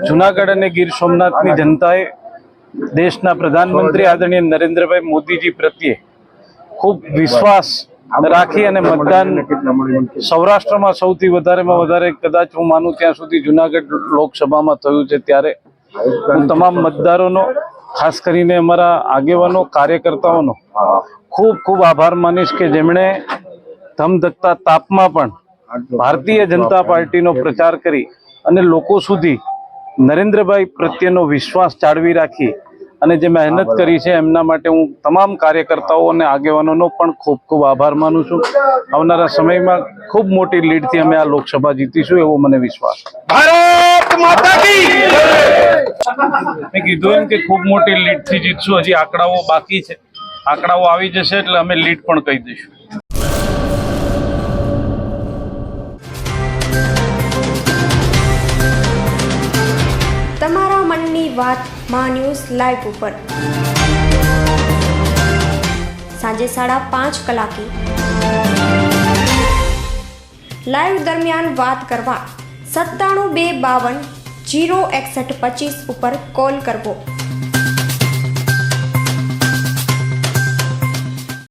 જુનાગઢ અને ગીર સોમનાથની જનતાએ દેશના પ્રધાનમંત્રી આદરણીય નરેન્દ્રભાઈ મોદીજી પ્રત્યે ખૂબ વિશ્વાસ રાખી અને મતદાન સૌરાષ્ટ્રમાં સૌથી વધારેમાં વધારે કદાચ હું માનું ત્યાં સુધી જુનાગઢ લોકસભામાં થયું છે, ત્યારે હું તમામ મતદારોનો, ખાસ કરીને અમારા આગેવાનો, કાર્યકર્તાઓનો ખૂબ ખૂબ આભાર માનીશ કે જેમણે ધમધકતા તાપમાં પણ ભારતીય જનતા પાર્ટીનો પ્રચાર કરી અને લોકો સુધી નરેન્દ્રભાઈ પ્રત્યેનો વિશ્વાસ જાળવી રાખી અને જે મહેનત કરી છે એમના માટે હું તમામ કાર્યકર્તાઓ અને આગેવાનોનો પણ ખૂબ ખૂબ આભાર માનું છું. આવનારા સમયમાં ખૂબ મોટી લીડથી અમે આ લોકસભા જીતીશું એવો મને વિશ્વાસ છે. ભારત માતા કી જય! મેં કીધું એમ કે ખૂબ મોટી લીડથી જીતશું. હજી આંકડાઓ બાકી છે, આંકડાઓ આવી જશે એટલે અમે લીડ પણ કહી દઈશું. તમારા મનની વાત માં ન્યૂઝ લાઈવ ઉપર સાંજે 5:30 કલાકે લાઈવ દરમિયાન વાત કરવા 97 252 06125 ઉપર કોલ કરવો.